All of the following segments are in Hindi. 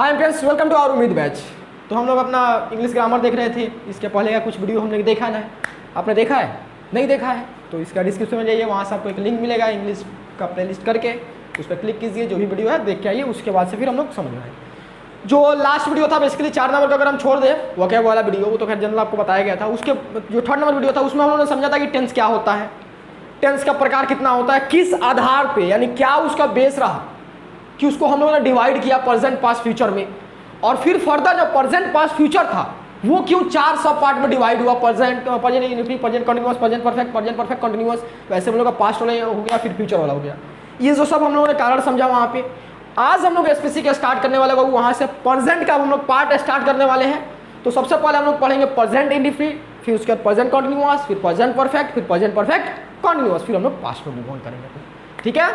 Hi friends, welcome to our Ummeed batch. तो हम लोग अपना इंग्लिश ग्रामर देख रहे थे। इसके पहले का कुछ वीडियो हमने देखा है, आपने देखा है? नहीं देखा है तो इसका डिस्क्रिप्शन में जाइए, वहाँ से आपको एक लिंक मिलेगा इंग्लिश का प्लेलिस्ट करके, उस पर क्लिक कीजिए, जो भी वीडियो है देख के आइए। उसके बाद से फिर हम लोग समझ में आए। जो लास्ट वीडियो था बेसिकली 4 नंबर का अगर हम छोड़ दें, वो क्या वाला वीडियो, वो तो खैर जनरल आपको बताया गया था। उसके जो 3rd नंबर वीडियो था उसमें हम लोगों ने समझा था कि टेंस क्या होता है, टेंस का प्रकार कितना होता है, किस आधार पे, यानी क्या उसका बेस रहा कि उसको हम लोगों ने डिवाइड किया प्रेजेंट पास्ट फ्यूचर में। और फिर फर्दर जो प्रेजेंट पास्ट फ्यूचर था वो क्यों 4 सब पार्ट में डिवाइड हुआ, present indefinite, present continuous, present perfect continuous, वैसे हम लोग का पास्ट वाला हो गया, फिर फ्यूचर वाला हो गया। ये जो सब हम लोगों ने कारण समझा वहाँ पे। आज हम लोग स्पेसिफिक स्टार्ट करने वाले बाबू, वहाँ से प्रेजेंट का हम लोग पार्ट स्टार्ट करने वाले हैं। तो सबसे पहले हम लोग पढ़ेंगे प्रेजेंट इंडेफिनिट, फिर उसके बाद प्रेजेंट कंटीन्यूअस, फिर प्रेजेंट परफेक्ट, फिर प्रेजेंट परफेक्ट कंटीन्यूअस, फिर हम लोग पास्ट में मूव ऑन करेंगे। ठीक है,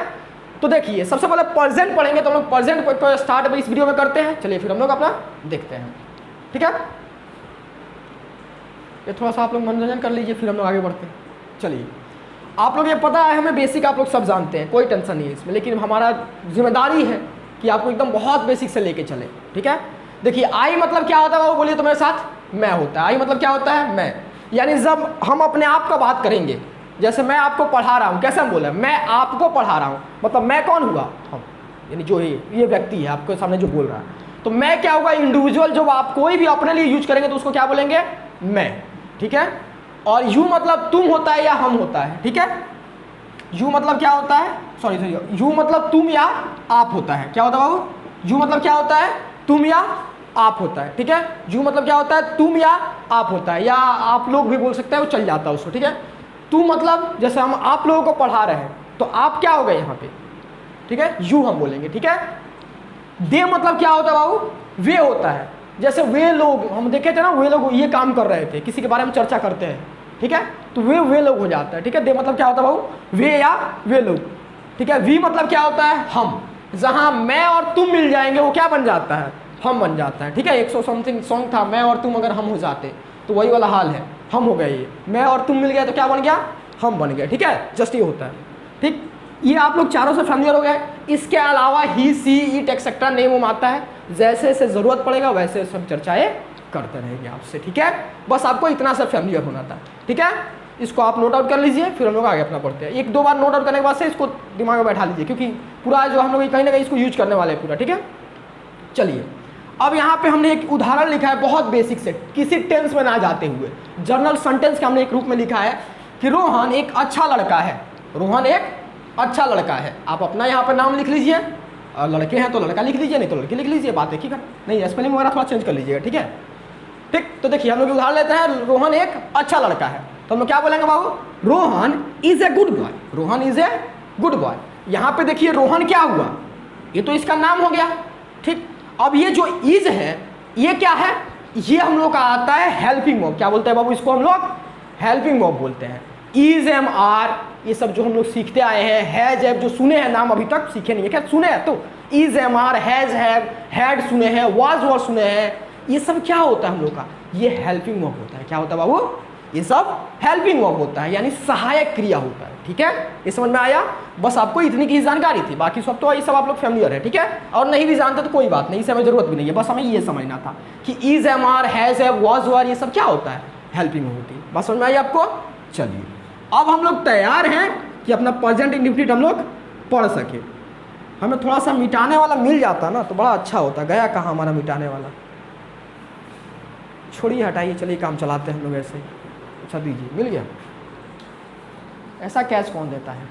तो देखिए सबसे पहले प्रेजेंट पढ़ेंगे, तो हम लोग प्रेजेंट को स्टार्ट इस वीडियो में करते हैं। चलिए फिर हम लोग अपना देखते हैं। ठीक है, ये थोड़ा सा आप लोग मनोरंजन कर लीजिए, फिर हम लोग आगे बढ़ते हैं। चलिए, आप लोग ये पता है, हमें बेसिक आप लोग सब जानते हैं, कोई टेंशन नहीं है इसमें, लेकिन हमारा जिम्मेदारी है कि आपको एकदम बहुत बेसिक से लेके चले। ठीक है, देखिए आई मतलब क्या होता है वो बोलिए तो मेरे साथ, मैं होता है। आई मतलब क्या होता है, मैं। यानी जब हम अपने आप का बात करेंगे, जैसे मैं आपको पढ़ा रहा हूँ, कैसे हम बोले, मैं आपको पढ़ा रहा हूँ, मतलब मैं कौन हुआ, हम, यानी जो ये व्यक्ति है आपके सामने जो बोल रहा है। तो मैं क्या होगा, इंडिविजुअल, जो आप कोई भी अपने लिए यूज करेंगे तो उसको क्या बोलेंगे, मैं। ठीक है, और यू मतलब तुम होता है या हम होता है। ठीक है, यू मतलब क्या होता है, सॉरी यू मतलब तुम या आप होता है। क्या होता है बाबू, यू मतलब क्या होता है, तुम या आप होता है। ठीक है, यू मतलब क्या होता है, तुम या आप होता है, या आप लोग भी बोल सकते हैं, वो चल जाता है उसको। ठीक है, तुम मतलब जैसे हम आप लोगों को पढ़ा रहे हैं तो आप क्या हो गए यहाँ पे, ठीक है, यू हम बोलेंगे। ठीक है, दे मतलब क्या होता है बाबू, वे होता है। जैसे वे लोग हम देखे थे ना, वे लोग ये काम कर रहे थे, किसी के बारे में चर्चा करते हैं। ठीक है, तो वे लोग हो जाता है। ठीक है, दे मतलब क्या होता है बाबू, वे या वे लोग। ठीक है, वी मतलब क्या होता है, हम। जहाँ मैं और तुम मिल जाएंगे वो क्या बन जाता है, हम बन जाता है। ठीक है, 100 समथिंग सॉन्ग था, मैं और तुम अगर हम हो जाते, तो वही वाला हाल है, हम हो गए। ये मैं और तुम मिल गया तो क्या बन गया, हम बन गए। ठीक है, जस्ट ये होता है। ठीक, ये आप लोग चारों से फैमिलियर हो गए। इसके अलावा ही, सी, इट एक्सेट्रा नेम वो आता है, जैसे जैसे जरूरत पड़ेगा वैसे सब चर्चाएं करते रहेंगे आपसे। ठीक है, बस आपको इतना सा फैमिलियर होना था। ठीक है, इसको आप नोट आउट कर लीजिए, फिर हम लोग आगे अपना पढ़ते हैं। 1-2 बार नोट आउट करने के बाद से इसको दिमाग में बैठा लीजिए, क्योंकि पूरा जो हम लोग कहीं ना कहीं इसको यूज करने वाले हैं पूरा। ठीक है, चलिए अब यहाँ पे हमने एक उदाहरण लिखा है बहुत बेसिक से, किसी टेंस में ना जाते हुए, जर्नल सेंटेंस के हमने एक रूप में लिखा है कि रोहन एक अच्छा लड़का है। रोहन एक अच्छा लड़का है। आप अपना यहाँ पर नाम लिख लीजिए, और लड़के हैं तो लड़का लिख लीजिए, नहीं तो लड़की लिख लीजिए, बात एक ही कर, नहीं स्पेलिंग वगैरह थोड़ा चेंज कर लीजिएगा। ठीक है, ठीक, तो देखिए हम लोग उदाहरण लेते हैं, रोहन एक अच्छा लड़का है, तो हम लोग क्या बोलेंगे बाबू, Rohan is a good boy. Rohan is a good boy. यहाँ पे देखिए रोहन क्या हुआ, ये तो इसका नाम हो गया। ठीक, अब ये जो इज है ये क्या है, ये हम लोग का आता है हेल्पिंग वर्ब। क्या बोलते हैं बाबू, इसको हम लोग हेल्पिंग वर्ब बोलते हैं। इज, एम, आर, ये सब जो हम लोग सीखते आए हैं, हैज, हैव, जो सुने हैं नाम, अभी तक सीखे नहीं है क्या, सुने हैं तो is, am, are, has, have, had सुने हैं, वाज, वर सुने हैं, ये सब क्या होता है हम लोग का, ये हेल्पिंग वर्ब होता है। क्या होता है बाबू, ये सब हेल्पिंग वर्ब होता है, यानी सहायक क्रिया होता है। ठीक है, ये समझ में आया, बस आपको इतनी की जानकारी थी, बाकी सब तो ये सब आप लोग फैमिलियर है। ठीक है, और नहीं भी जानते तो कोई बात नहीं, इसे हमें जरूरत भी नहीं है, बस हमें ये समझना था कि is, am, are, has, have, was, were, ये सब क्या होता है, हेल्पिंग वर्ब होती है। बस समझ में आई आपको। चलिए अब हम लोग तैयार हैं कि अपना प्रेजेंट इंडेफिनिट हम लोग पढ़ सके। हमें थोड़ा सा मिटाने वाला मिल जाता ना तो बड़ा अच्छा होता। गया कहाँ हमारा मिटाने वाला, छोड़िए हटाइए, चलिए काम चलाते हैं हम लोग ऐसे। अच्छा दीजिए, मिल गया, ऐसा कैच कौन देता है।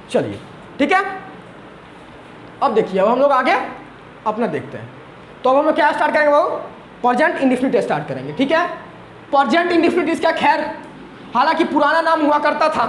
चलिए ठीक है, अब देखिए अब हम लोग आगे अपना देखते हैं। तो अब हम लोग क्या स्टार्ट करेंगे बाबू, प्रेजेंट इंडेफिनिट स्टार्ट करेंगे। ठीक है, प्रेजेंट इंडेफिनिट इसका खैर हालांकि पुराना नाम हुआ करता था,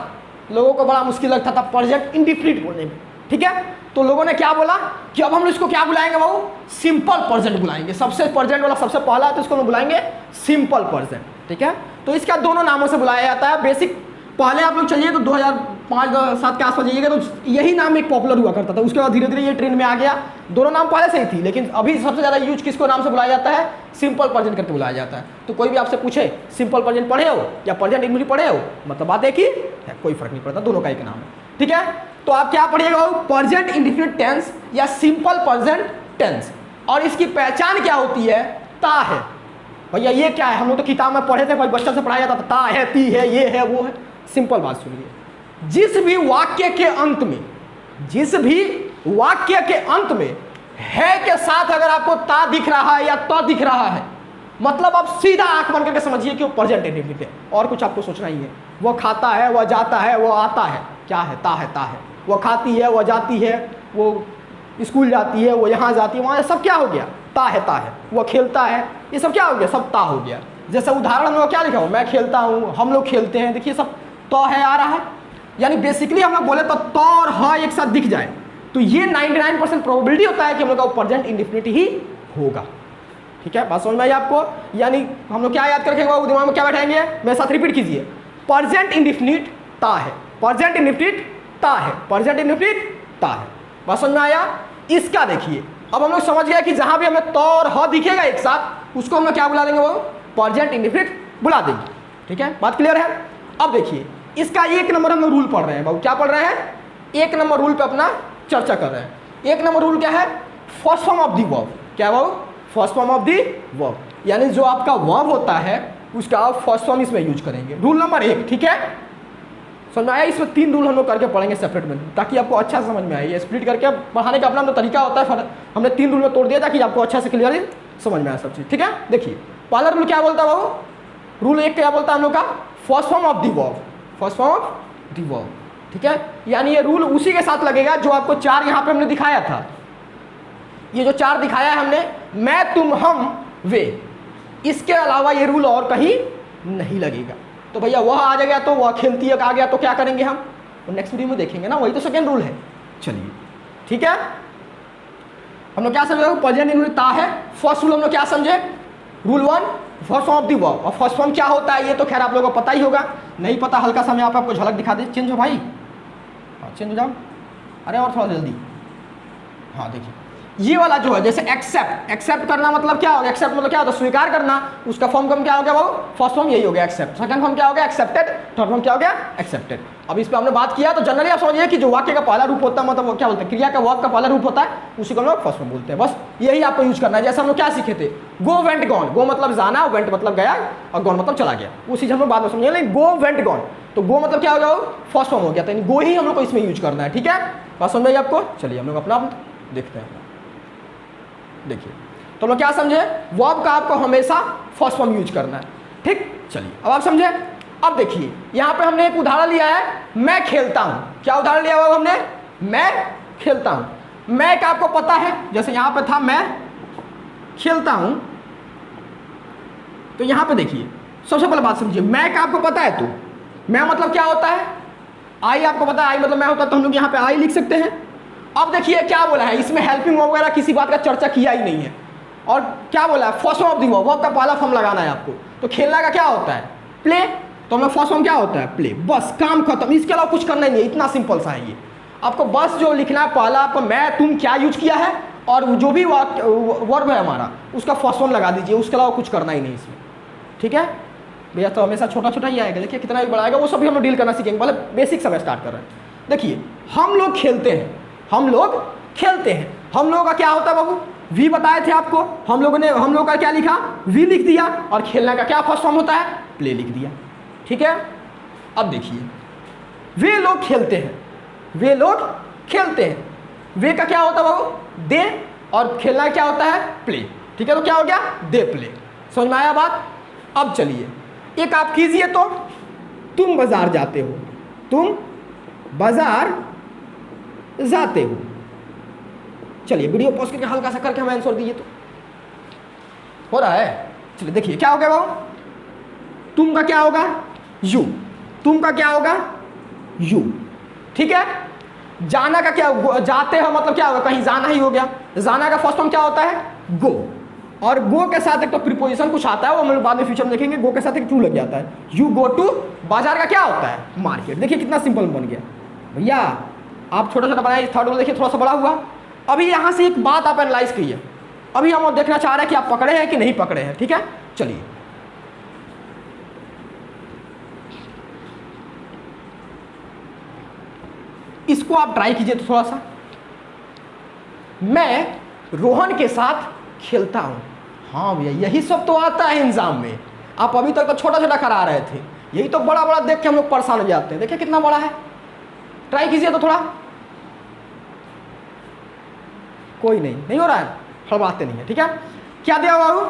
लोगों को बड़ा मुश्किल लगता था प्रेजेंट इंडेफिनिट बोलने में। ठीक है, तो लोगों ने क्या बोला कि अब हम इसको क्या बुलाएंगे बाबू, सिंपल प्रेजेंट बुलाएंगे। सबसे प्रेजेंट वाला सबसे पहला है तो इसको हम बुलाएंगे सिंपल प्रेजेंट। ठीक है, तो इसका दोनों नामों से बुलाया जाता है। बेसिक पहले आप लोग चलिए तो 2005-7 के आसपास जाइएगा तो यही नाम एक पॉपुलर हुआ करता था, उसके बाद धीरे धीरे ये ट्रेंड में आ गया। दोनों नाम पहले से ही थी, लेकिन अभी सबसे ज़्यादा यूज किसको नाम से बुलाया जाता है, सिंपल प्रेजेंट करके बुलाया जाता है। तो कोई भी आपसे पूछे सिंपल प्रेजेंट पढ़े हो या प्रेजेंट इंडेफिनिट पढ़े हो, मतलब बात एक ही है, कोई फर्क नहीं पड़ता, दोनों का एक नाम है। ठीक है, तो आप क्या पढ़िएगा, प्रेजेंट इंडेफिनिट टेंस या सिंपल प्रेजेंट टेंस। और इसकी पहचान क्या होती है? ता है। भैया ये क्या है? हम लोग तो किताब में पढ़े थे भाई, बच्चा से पढ़ाया जाता था, ता है, ती है, ये है, वो है। सिंपल बात सुनिए, जिस भी वाक्य के अंत में, जिस भी वाक्य के अंत में है के साथ अगर आपको ता दिख रहा है या त दिख रहा है, मतलब आप सीधा आंख बंद करके समझिए कि वो प्रेजेंट इंडेफिनिट है, और कुछ आपको सोचना ही है। वो खाता है, वह जाता है, वो आता है, क्या है? ता है, ता है। वो खाती है, वह जाती है, वो स्कूल जाती है, वो यहाँ जाती है, वहाँ, सब क्या हो गया? ता है, ता है। वो खेलता है, ये सब क्या हो गया? सब ता हो गया। जैसे उदाहरण में क्या लिखा हो? मैं खेलता हूँ, हम लोग खेलते हैं, देखिए सब तो है आ रहा है। यानी बेसिकली हम लोग बोले तो और हाँ एक साथ दिख जाए तो ये 99% प्रोबेबिलिटी होता है कि हम लोग का प्रेजेंट इंडेफिनिट ही होगा। ठीक है, बात समझ में आई आपको? यानी हम लोग क्या याद कर रखेंगे, वो दिमाग में क्या बैठाएंगे? मेरे साथ रिपीट कीजिए, प्रेजेंट इंडेफिनिट ता है, प्रेजेंट इंडेफिनिट ता है, प्रेजेंट इंडेफिनिट ता है। बात समझ में आया? इसका देखिए, अब हम लोग समझ गए कि जहां भी हमें तो और ह दिखेगा एक साथ, उसको हम लोग क्या बुला देंगे? वो प्रेजेंट इंडेफिनिट बुला देंगे। ठीक है, बात क्लियर है? अब देखिए, इसका 1 नंबर हम लोग रूल पढ़ रहे हैं बाबू। क्या पढ़ रहे हैं? 1 नंबर रूल पे अपना चर्चा कर रहे हैं। 1 नंबर रूल क्या है? First form of the verb. क्या बाबू? First form of the verb, यानी जो आपका वर्ब होता है उसका आप फर्स्ट फॉर्म इसमें यूज करेंगे। रूल नंबर 1, ठीक है, समझ में आया? इसमें 3 रूल हम लोग करके पढ़ेंगे सेपरेट में, ताकि आपको अच्छा समझ में आए। ये स्प्लिट करके पढ़ाने का अपना तरीका होता है, हमने 3 रूल में तोड़ दिया ताकि आपको अच्छा से क्लियरली समझ में आए सब चीज़। ठीक है, देखिए पहला रूल क्या बोलता है बाबू? रूल 1 क्या बोलता है हम लोग का? First form of the verb, first form of the verb. ठीक है, यानी ये रूल उसी के साथ लगेगा जो आपको 4 यहाँ पे हमने दिखाया था। ये जो 4 दिखाया है हमने, मैं, तुम, हम, वे, इसके अलावा ये रूल और कहीं नहीं लगेगा। तो भैया वह आ जाएगा तो वह खेलती है आ गया तो क्या करेंगे हम? तो नेक्स्ट वीडियो में देखेंगे ना, वही तो सेकेंड रूल है। चलिए ठीक है, हम लोग क्या समझे? प्रेजेंट इंडेफिनिट ता है। फर्स्ट रूल हम लोग क्या समझे? Rule 1, first form of the verb. और फर्स्ट फॉर्म क्या होता है ये तो खैर आप लोगों को पता ही होगा, नहीं पता हल्का सा मैं यहाँ पे आपको झलक दिखा दे। चेंज हो भाई, हाँ चेंज हो जाओ, अरे और थोड़ा जल्दी। हाँ देखिए, ये वाला जो है जैसे एक्सेप्ट, एक्सेप्ट करना मतलब क्या होगा? एक्सेप्ट मतलब क्या होता है? स्वीकार करना। उसका फॉर्म कम क्या हो गया बाबू? फर्स्ट फॉर्म यही हो गया एक्सेप्ट। सेकंड फॉर्म क्या हो गया? एक्सेप्टेड। थर्ड फॉर्म क्या हो गया? एक्सेप्टेड। अब इस पर हमने बात किया तो जनरली आप समझिए कि जो वाक्य का पहला रूप होता है, मतलब वो क्या बोलते हैं, क्रिया का वर्ब का पहला रूप होता है, उसी को हम लोग फर्स्ट फॉर्म बोलते हैं। बस यही आपको यूज करना है। जैसे हम लोग क्या सीखे थे? Go went gone. गो मतलब जाना, वेंट मतलब गया, और गॉन मतलब चला गया। वो चीज हम लोग बाद में समझेंगे। लेकिन गो वेंट गॉन, तो गो मतलब क्या हो गया? फर्स्ट फॉर्म हो गया, तो गो ही हम लोग को इसमें यूज करना है। ठीक है, बात समझ में आई आपको? चलिए हम लोग अपना देखते हैं। देखिए तो लोग क्या समझे? वर्ब का आपको हमेशा फर्स्ट फॉर्म यूज करना है। ठीक, चलिए अब आप समझे। अब देखिए यहां पे हमने एक उदाहरण लिया है, मैं खेलता हूं। क्या उदाहरण लिया हुआ हमने? मैं खेलता हूं। मैं का आपको पता है, जैसे यहां पे था मैं खेलता हूं, तो यहां पे देखिए सबसे पहले बात समझिए, मैं का आपको पता है तो मैं मतलब क्या होता है? आई आपको पता है, आई मतलब मैं होता है, तो हम लोग यहां पे आई लिख सकते हैं। अब देखिए क्या बोला है, इसमें हेल्पिंग वगैरह किसी बात का चर्चा किया ही नहीं है। और क्या बोला है? First form of the verb, verb का पहला फॉर्म लगाना है आपको। तो खेलना का क्या होता है? प्ले। तो हमें फर्स्ट फॉर्म क्या होता है? प्ले। बस काम खत्म, इसके अलावा कुछ करना ही नहीं है। इतना सिंपल सा है ये। आपको बस जो लिखना है पहला, आपको मैं तुम क्या यूज किया है और जो भी वर्ब है हमारा उसका फर्स्ट फॉर्म लगा दीजिए, उसके अलावा कुछ करना ही नहीं इसमें। ठीक है भैया, तो हमेशा छोटा छोटा ही आएगा, देखिए कितना भी बड़ा आएगा वो सब भी हम लोग डील करना सीखेंगे। मतलब बेसिक सब स्टार्ट कर रहे हैं। देखिए हम लोग खेलते हैं, हम लोग खेलते हैं, हम लोगों का क्या होता है बाबू? वी बताए थे आपको, हम लोगों का क्या लिखा? वी लिख दिया। और खेलने का क्या फर्स्ट फॉर्म होता है? प्ले लिख दिया। ठीक है, अब देखिए वे लोग खेलते हैं, वे लोग खेलते हैं, वे का क्या होता है बाबू? दे। और खेलना क्या होता है? प्ले। ठीक है, तो क्या हो गया? They play. समझ में आया बात? अब चलिए एक आप कीजिए तो, तुम बाजार जाते हो, तुम बाजार जाते हो। चलिए वीडियो पॉज करके हल्का सा करके हमें आंसर दीजिए तो हो रहा है। चलिए देखिए क्या हो गया बाबू? तुम का क्या होगा? यू। तुम का क्या होगा? यू। ठीक है, जाना का क्या? जाते हो मतलब क्या होगा? कहीं जाना ही हो गया। जाना का फर्स्ट फॉर्म क्या होता है? गो। और गो के साथ एक तो प्रीपोजिशन कुछ आता है, वो हम लोग बाद में फ्यूचर में देखेंगे। गो के साथ एक टू लग जाता है। यू गो टू बाजार का क्या होता है? मार्केट। देखिए कितना सिंपल बन गया भैया। आप छोटा छोटा बनाए, थर्ड वाला देखिए थोड़ा सा बड़ा हुआ। अभी यहाँ से एक बात आप एनालाइज कीजिए। अभी हम देखना चाह रहे हैं कि आप पकड़े हैं कि नहीं पकड़े हैं। ठीक है, चलिए इसको आप ट्राई कीजिए तो थोड़ा सा। मैं रोहन के साथ खेलता हूँ। हाँ भैया, यही सब तो आता है एग्जाम में। आप अभी तक तो छोटा छोटा करा रहे थे, यही तो बड़ा बड़ा देख के हम लोग परेशान हो जाते हैं। देखिए कितना बड़ा है, ट्राई कीजिए तो थोड़ा। कोई नहीं हो रहा है, हड़बड़ाते नहीं है, ठीक है। क्या दिया बाबू,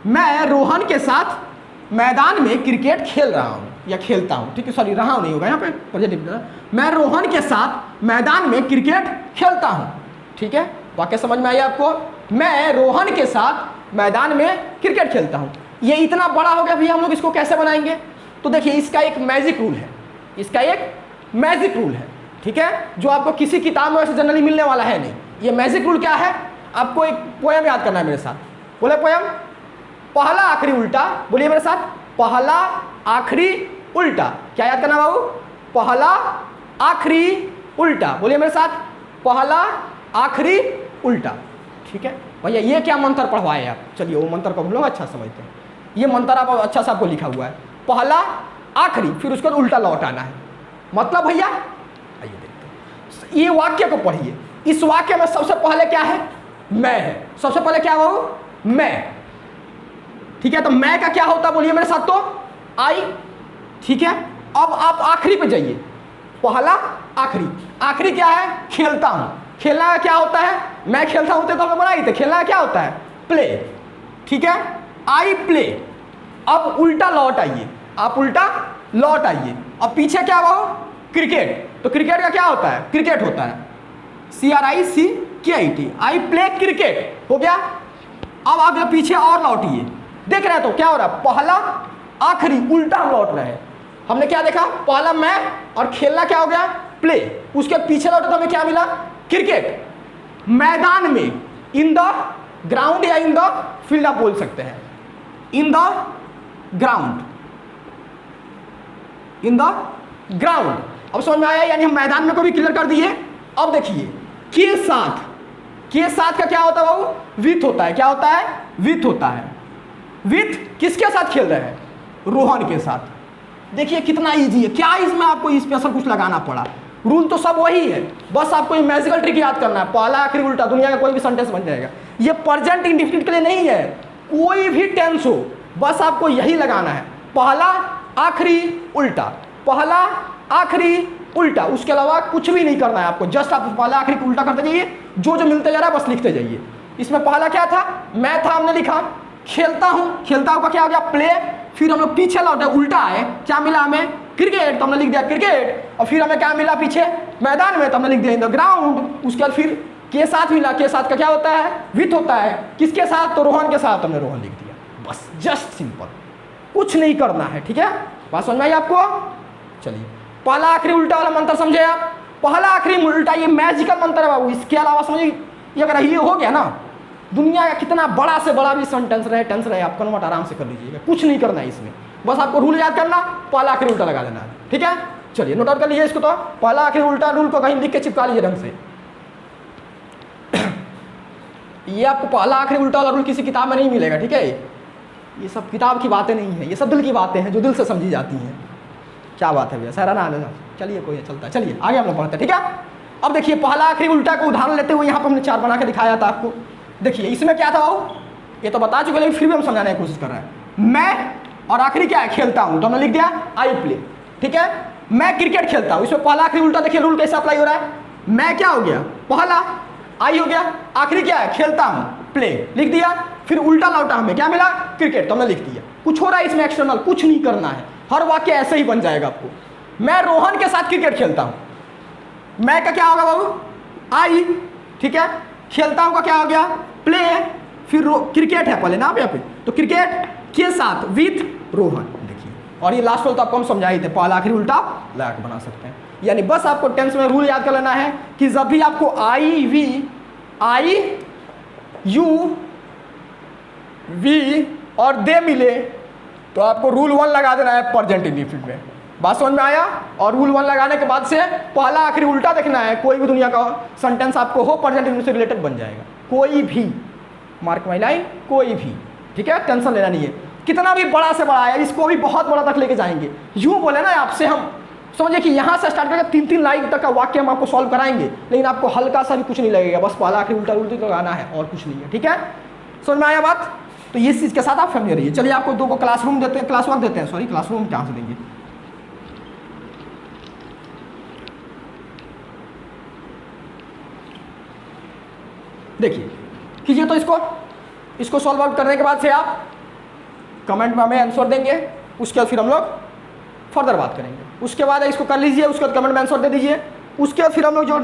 मैं रोहन के साथ मैदान में क्रिकेट खेल रहा हूँ या खेलता हूँ, ठीक है, सॉरी रहा हूँ नहीं होगा यहाँ पे, पॉजिटिव। मैं रोहन के साथ मैदान में क्रिकेट खेलता हूँ, ठीक है। वाक्य समझ में आया आपको, मैं रोहन के साथ मैदान में क्रिकेट खेलता हूँ। ये इतना बड़ा हो गया भैया, हम लोग इसको कैसे बनाएंगे? तो देखिए इसका एक मैजिक रूल है, इसका एक मैजिक रूल है, ठीक है, जो आपको किसी किताब में वैसे जनरली मिलने वाला है नहीं। ये मैजिक रूल क्या है? आपको एक पोएम याद करना है मेरे साथ। बोले पोएम, पहला आखिरी उल्टा, बोलिए मेरे साथ, पहला आखिरी उल्टा। क्या याद करना बाबू? पहला आखिरी उल्टा। बोलिए मेरे साथ, पहला आखिरी उल्टा, ठीक है। भैया ये क्या मंत्र पढ़वाए आप? चलिए वो मंत्र को हम लोग अच्छा समझते हैं। ये मंत्र आप अच्छा सा आपको लिखा हुआ है, पहला आखिरी, फिर उसके बाद उल्टा लौट आना है। मतलब भैया आइए देखते हैं, ये वाक्य को पढ़िए। इस वाक्य में सबसे पहले क्या है? मैं है। सबसे पहले क्या बाबू? मैं, ठीक है। तो मैं का क्या होता है बोलिए मेरे साथ? तो आई, ठीक है। अब आप आखिरी पे जाइए, पहला आखिरी। आखिरी क्या है? खेलता हूं। खेलना का क्या होता है? मैं खेलता हूं तो हम बनाई थे। खेलना का क्या होता है? प्ले, ठीक है। I play. अब उल्टा लौट आइए, आप उल्टा लौट आइए। अब पीछे क्या बाबू? क्रिकेट। तो क्रिकेट का क्या होता है? क्रिकेट होता है, CRICKET, आई प्ले क्रिकेट, हो गया। अब आप पीछे और लौटिए, देख रहे हैं तो क्या हो रहा है? पहला आखिरी, उल्टा हम लौट रहे हैं। हमने क्या देखा? पहला मैं, और खेलना क्या हो गया? प्ले। उसके पीछे लौटे तो हमें क्या मिला? क्रिकेट। मैदान में, इन द ग्राउंड या इन द फील्ड आप बोल सकते हैं। In the ground, in the ground. अब समझ में आया? यानी हम मैदान में को भी क्लियर कर दिए। अब देखिए के साथ, के साथ का क्या होता है बाबू? विथ होता है। क्या होता है? विथ होता है। विथ किसके साथ खेल रहे हैं? रोहन के साथ। देखिए कितना इजी है, क्या इसमें आपको स्पेशल कुछ लगाना पड़ा? रूल तो सब वही है, बस आपको ये मैजिकल ट्रिक याद करना है। पहला आखिरी उल्टा, दुनिया का कोई भी सेंटेंस बन जाएगा। ये प्रेजेंट इंडेफिनिट के लिए नहीं है, कोई भी टेंस हो, बस आपको यही लगाना है, पहला आखिरी उल्टा, पहला आखिरी उल्टा। उसके अलावा कुछ भी नहीं करना है आपको, जस्ट आप पहला आखिरी उल्टा करते जाइए, जो जो मिलते जा रहा है बस लिखते जाइए। इसमें पहला क्या था? मैं था, हमने लिखा। खेलता हूँ, खेलता हूँ का क्या हो गया? प्ले। फिर हम लोग पीछे लौटे, उल्टा है, क्या मिला हमें? क्रिकेट, तो हमने लिख दिया क्रिकेट। और फिर हमें क्या मिला पीछे? मैदान में, तो हमने लिख दिया इन द ग्राउंड। उसके बाद फिर के साथ मिला, के साथ का क्या होता है? विथ होता है। किसके साथ? तो रोहन के साथ, हमने रोहन लिख दिया। बस जस्ट सिंपल, कुछ नहीं करना है, ठीक है। बात समझ में आई आपको? चलिए पहला आखिरी उल्टा वाला मंत्र समझे आप? पहला आखिरी उल्टा ये मैजिकल मंत्र है बाबू। इसके अलावा समझिए, ये अगर ये हो गया ना, दुनिया का कितना बड़ा से बड़ा भी सेंटेंस रहे, टेंस रहे, आप कन्वर्ट आराम से कर लीजिएगा, कुछ नहीं करना है इसमें। बस आपको रूल याद करना, पहला आखिरी उल्टा लगा देना है, ठीक है। चलिए नोट आउट कर लीजिए इसको। तो पहला आखिरी उल्टा रूल को कहीं लिख के चिपका लीजिए ढंग से। ये आपको पहला आखिरी उल्टा वाला रूल किसी किताब में नहीं मिलेगा, ठीक है। ये सब किताब की बातें नहीं है, ये सब दिल की बातें हैं जो दिल से समझी जाती हैं। क्या बात है भैया, सहराना आने। चलिए कोई चलता है, चलिए आगे हम लोग पढ़ते हैं, ठीक है। अब देखिए पहला आखिरी उल्टा को उदाहरण लेते हुए यहाँ पर हमने 4 बना के दिखाया था आपको। देखिए इसमें क्या था बाबू, ये तो बता चुके, लेकिन फिर भी हम समझाने की कोशिश कर रहे हैं। मैं और आखिरी क्या है? खेलता हूँ, तो हमने लिख दिया आई प्ले, ठीक है। मैं क्रिकेट खेलता हूँ, इसमें पहला आखिरी उल्टा देखिए रूल कैसे अप्लाई हो रहा है। मैं क्या हो गया? पहला, आई हो गया, आखिरी क्या है? खेलता हूँ, प्ले लिख दिया। फिर उल्टा लौटा, हमें क्या मिला? क्रिकेट, तो हमने लिख दिया। कुछ हो रहा है इसमें एक्सटर्नल? कुछ नहीं करना है, हर वाक्य ऐसे ही बन जाएगा आपको। मैं रोहन के साथ क्रिकेट खेलता हूँ, मैं का क्या होगा बाबू? आई, ठीक है। खेलता हूँ का क्या हो गया? प्ले। फिर क्रिकेट है पहले ना आप यहाँ पे, तो क्रिकेट के साथ विथ रोहन, देखिए। और ये लास्ट वाला तो आपको हम समझा ही थे, पहला आखिरी उल्टा लगा के बना सकते हैं। यानी बस आपको टेंस में रूल याद कर लेना है कि जब भी आपको आई यू वी और दे मिले तो आपको रूल 1 लगा देना है प्रेजेंट इंडेफिनिट में। बात समझ में आया? और रूल 1 लगाने के बाद से पहला आखिरी उल्टा देखना है। कोई भी दुनिया का सेंटेंस आपको हो प्रेजेंट इंडेफिनिट से रिलेटेड बन जाएगा, कोई भी, मार्क माई लाइन, कोई भी, ठीक है। टेंशन लेना नहीं है, कितना भी बड़ा से बड़ा है, इसको भी बहुत बड़ा तक लेके जाएंगे। यूँ बोले ना आपसे हम समझिए कि यहाँ से स्टार्ट करके 3-3 लाइन तक का वाक्य हम आपको सॉल्व कराएंगे, लेकिन आपको हल्का सा भी कुछ नहीं लगेगा, बस पहला आखिरी उल्टा उल्टी लगाना है और कुछ नहीं है। ठीक है, समझ में आया बात? तो ये चीज़ के साथ आप फैमिलियर रहिए। चलिए आपको 2 को क्लासरूम देते हैं, क्लास वर्क देते हैं, सॉरी क्लासरूम कहाँ से देंगे। देखिए कीजिए तो इसको सॉल्व आउट करने के बाद से आप कमेंट में हमें आंसर देंगे, उसके बाद फिर हम लोग फर्दर बात करेंगे। उसके बाद इसको कर लीजिए, उसके बाद कमेंट में आंसर दे दीजिए। उसके बाद फिर हम लोग जो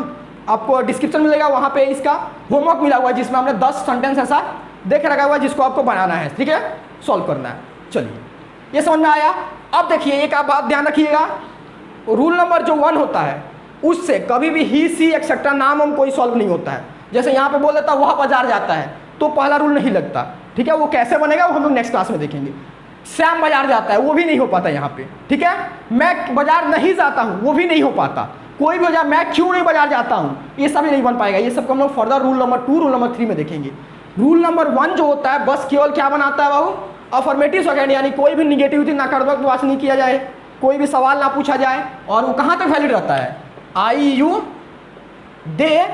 आपको डिस्क्रिप्शन मिलेगा वहाँ पे इसका होमवर्क मिला हुआ है, जिसमें हमने 10 सेंटेंस ऐसा देख रखा हुआ है जिसको आपको बनाना है। ठीक है, सॉल्व करना है। चलिए ये समझ में आया। अब देखिए एक आप बात ध्यान रखिएगा, रूल नंबर जो 1 होता है उससे कभी भी ही सी एक्सेट्रा नाम हम कोई सॉल्व नहीं होता है। जैसे यहाँ पे बोल देता वह बाजार जाता है तो पहला रूल नहीं लगता। ठीक है, वो कैसे बनेगा वो हम लोग नेक्स्ट क्लास में देखेंगे। श्याम बाजार जाता है वो भी नहीं हो पाता यहाँ पे। ठीक है, मैं बाजार नहीं जाता हूँ वो भी नहीं हो पाता। कोई भी बाजार, मैं क्यों नहीं बाजार जाता हूँ, ये सब ही नहीं बन पाएगा। ये सब हम लोग further rule number 2 rule number 3 में देखेंगे। रूल नंबर 1 जो होता है बस केवल क्या बनाता है बाबू, अफर्मेटिव सेकंड, यानी कोई भी निगेटिविटी नकारात्मक बात नहीं किया जाए, कोई भी सवाल ना पूछा जाए, और वो कहाँ तक वैलिड रहता है, आई यू दे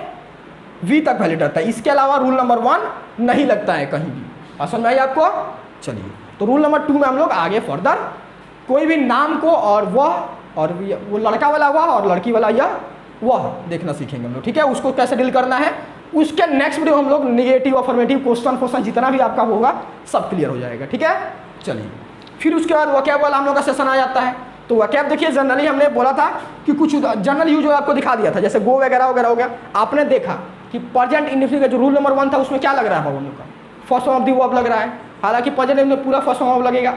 वी तक वैलिड रहता है। इसके अलावा रूल नंबर 1 नहीं लगता है कहीं भी। समझ में आई आपको? चलिए तो रूल नंबर 2 में हम लोग आगे फर्दर कोई भी नाम को और वह और वो लड़का वाला वह और लड़की वाला यह वह देखना सीखेंगे हम लोग। ठीक है, उसको कैसे डील करना है उसके नेक्स्ट वीडियो हम लोग निगेटिव अफर्मेटिव क्वेश्चन जितना भी आपका होगा सब क्लियर हो जाएगा। ठीक है, चलिए फिर उसके बाद वोकैब वाला हम लोग का सेशन आ जाता है। तो वोकैब देखिए जनरली हमने बोला था कि कुछ जनरल यूज आपको दिखा दिया था, जैसे गो वगैरह वगैरह हो गया। आपने देखा कि प्रेजेंट इंडेफिनिट का जो रूल नंबर 1 था उसमें क्या लग रहा है हम लोग का, first form of the verb लग रहा है। हालांकि प्रेजेंट में पूरा फर्स्ट फॉर्म लगेगा,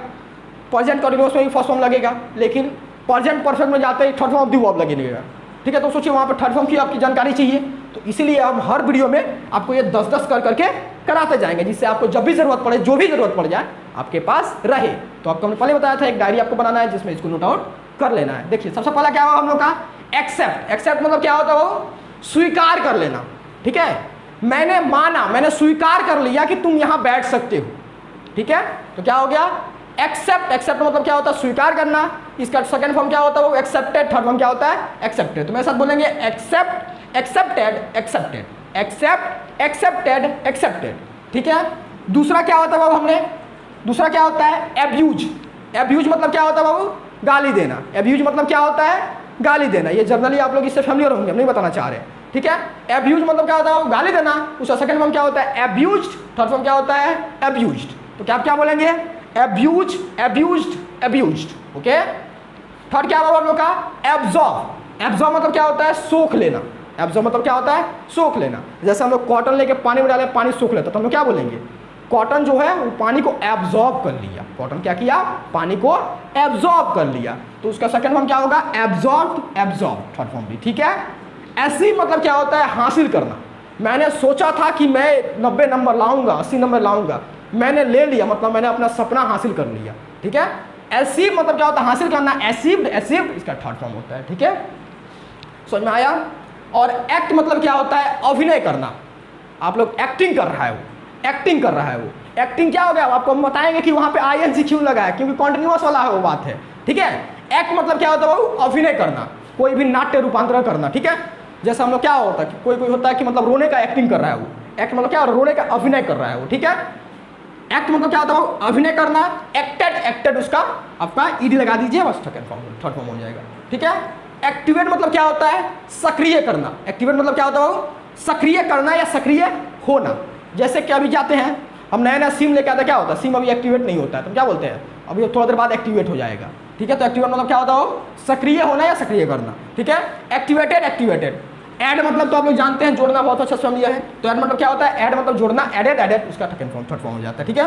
प्रेजेंट कंटिन्यूअस में भी फर्स्ट फॉर्म लगेगा, लेकिन प्रेजेंट परफेक्ट में जाते ही third form of the verb लगेगा। ठीक है, तो सोचिए वहाँ पर थर्ड फॉर्म की आपकी जानकारी चाहिए, तो इसीलिए हम हर वीडियो में आपको ये 10-10 करके कराते जाएंगे, जिससे आपको जब भी जरूरत पड़े, जो भी जरूरत पड़ जाए आपके पास रहे। तो आपको हमने पहले बताया था एक डायरी आपको बनाना है जिसमें इसको नोट आउट कर लेना है। देखिए सबसे पहला क्या हुआ हम लोग का, एक्सेप्ट। एक्सेप्ट मतलब क्या होता है वो, स्वीकार कर लेना। ठीक है, मैंने माना, मैंने स्वीकार कर लिया कि तुम यहाँ बैठ सकते हो। ठीक है, तो क्या हो गया, एक्सेप्ट। एक्सेप्ट मतलब क्या होता है, स्वीकार करना। इसका सेकंड फॉर्म क्या होता है वो एक्सेप्टेड, थर्ड फॉर्म क्या होता है एक्सेप्टेड। तो मेरे साथ बोलेंगे accept, accepted, accepted, accept, accepted, accepted. ठीक है, दूसरा क्या होता है बाबू हमने, दूसरा क्या होता है एब्यूज। एब्यूज मतलब क्या होता है बाबू, गाली देना। एब्यूज मतलब क्या होता है, गाली देना। ये जनरली आप लोग इससे फैमिलियर होंगे, हम नहीं बताना चाह रहे। ठीक है, एब्यूज मतलब क्या होता है, गाली देना। उसका सेकंड फॉर्म क्या होता है एब्यूज्ड, थर्ड फॉर्म क्या होता है एब्यूज्ड। तो क्या आप क्या बोलेंगे, एब्यूज, एब्यूज्ड, एब्यूज्ड। ओके, थर्ड क्या होगा हम लोग का, एब्जॉर्ब। एब्जॉर्ब मतलब क्या होता है, सोख लेना। एब्जॉर्ब मतलब क्या होता है, सोख लेना। जैसे हम लोग कॉटन लेके पानी में डाले, पानी सोख लेता, तो हम लोग क्या बोलेंगे, कॉटन जो है वो पानी को एब्जॉर्ब कर लिया। कॉटन क्या किया, पानी को एब्जॉर्ब कर लिया। तो उसका सेकंड फॉर्म क्या होगा, एब्जॉर्ब, एब्जॉर्ब, थर्ड फॉर्म भी। ठीक है, ऐसी मतलब क्या होता है, हासिल करना। मैंने सोचा था कि मैं 90 नंबर लाऊंगा, 80 नंबर लाऊंगा, मैंने ले लिया, मतलब मैंने अपना सपना हासिल कर लिया। ठीक है, अचीव मतलब क्या होता है, हासिल करना। अचीव्ड, अचीव्ड इसका थर्ड फॉर्म होता है। ठीक है, समझ में आया। और एक्ट मतलब क्या होता है, अभिनय करना। आप लोग एक्टिंग कर रहा है, वो एक्टिंग कर रहा है। वो एक्टिंग क्या हो गया, आपको हम बताएंगे कि वहाँ पे आईएनजी क्यों लगा है, क्योंकि कॉन्टिन्यूअस वाला है वो बात है। ठीक है, एक्ट मतलब क्या होता है, वो अभिनय करना, कोई भी नाट्य रूपांतरण करना। ठीक है, जैसे हम लोग क्या होता है, कोई कोई होता है कि मतलब रोने का एक्टिंग कर रहा है, वो एक्ट मतलब क्या, रोने का अभिनय कर रहा है वो। ठीक है, एक्ट मतलब क्या होता है, अभिनय करना। एक्टेड, एक्टेड उसका आपका ईडी लगा दीजिए, बस थर्ड फॉर्म हो जाएगा। ठीक है, एक्टिवेट मतलब क्या होता है, सक्रिय करना। एक्टिवेट मतलब क्या होता है, सक्रिय करना या सक्रिय होना। जैसे कि अभी जाते हैं हम नया नया सिम लेके आते हैं, क्या होता है, सिम अभी एक्टिवेट नहीं होता है, तो क्या बोलते हैं, अभी थोड़ा देर बाद एक्टिवेट हो जाएगा। ठीक है, तो एक्टिवेट मतलब क्या होता है, सक्रिय होना या सक्रिय करना। ठीक है, एक्टिवेटेड, एक्टिवेटेड। ऐड मतलब तो आप लोग जानते हैं, जोड़ना बहुत अच्छा समझ लिया है। तो ऐड मतलब क्या होता है, ऐड मतलब जोड़ना, एडेड, एडेड उसका थर्ड फॉर्म हो जाता है। ठीक है,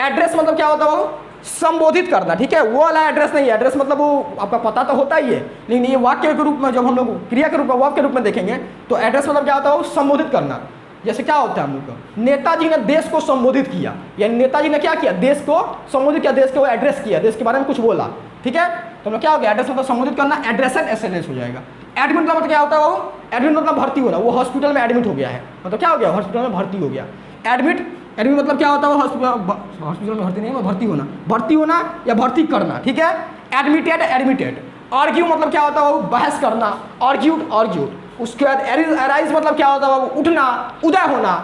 एड्रेस मतलब क्या होता है, वो संबोधित करना। ठीक है, वो वाला एड्रेस नहीं है, एड्रेस मतलब वो आपका पता तो होता ही है, लेकिन ये वाक्य के रूप में जब हम लोग क्रिया के रूप में, वर्ब के रूप में देखेंगे, तो एड्रेस मतलब क्या होता है, वो संबोधित करना। जैसे क्या होता है हम लोग का, नेताजी ने देश को संबोधित किया, यानी नेताजी ने क्या किया, देश को संबोधित किया, देश को एड्रेस किया, देश के बारे में कुछ बोला। ठीक है, तो हम क्या हो गया, एड्रेस मतलब संबोधित करना, एड्रेस एंड एसएनएस हो जाएगा। एडमिट मतलब क्या होता है, वो एडमिट मतलब भर्ती होना, वो हॉस्पिटल में एडमिट हो गया है, मतलब क्या हो गया, हॉस्पिटल में भर्ती हो गया। एडमिट, एडमिट मतलब क्या होता है, वो हॉस्पिटल में भर्ती नहीं, भर्ती होना, भर्ती होना या भर्ती करना। ठीक है, एडमिटेड, एडमिटेड आर्ग्यू मतलब क्या होता है बाबू, बहस करना, आर्ग्यूड आर्ग्यूड। उसके बाद एराइज मतलब क्या होता है बाबू, उठना, उदय होना,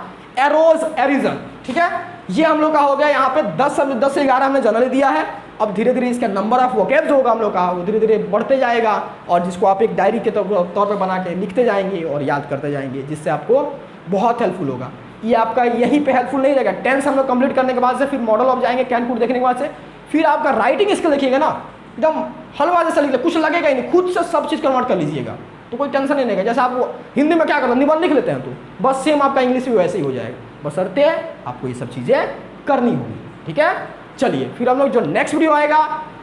एरोज एरिजन, ठीक है। ये हम लोग का हो गया यहाँ पे 10 से 11 हमने जनरली दिया है। अब धीरे धीरे इसका नंबर ऑफ वोकेब्स होगा हम लोग का, वो धीरे धीरे बढ़ते जाएगा, और जिसको आप एक डायरी के तौर पे बना के लिखते जाएंगे और याद करते जाएंगे, जिससे आपको बहुत हेल्पफुल होगा। ये आपका यहीं पे हेल्पफुल नहीं रहेगा, टेंस हम लोग कंप्लीट करने के बाद से फिर मॉडल ऑफ जाएंगे, कैन कुड देखने के बाद से फिर आपका राइटिंग स्किल देखिएगा ना, एकदम हलवा जैसा लिख, कुछ लगेगा ही नहीं, खुद से सब चीज़ कन्वर्ट कर लीजिएगा, तो कोई टेंशन नहीं रहेगा। जैसे आप हिंदी में क्या करते हैं, निबंध लिख लेते हैं, तो बस सेम आपका इंग्लिश भी वैसे ही हो जाएगा, बशर्ते आपको ये सब चीज़ें करनी होगी, ठीक है। चलिए फिर हम लोग जो नेक्स्ट वीडियो आएगा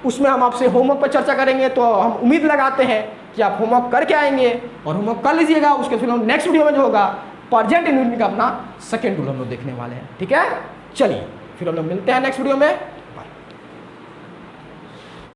उसमें हम आपसे होमवर्क पर चर्चा करेंगे, तो हम उम्मीद लगाते हैं कि आप होमवर्क करके आएंगे और होमवर्क कर लीजिएगा। उसके फिर हम नेक्स्ट वीडियो में जो होगा प्रेजेंट इंडिविजुअल का अपना सेकेंड रूल हम लोग देखने वाले हैं, ठीक है। चलिए फिर हम लोग मिलते हैं नेक्स्ट वीडियो में।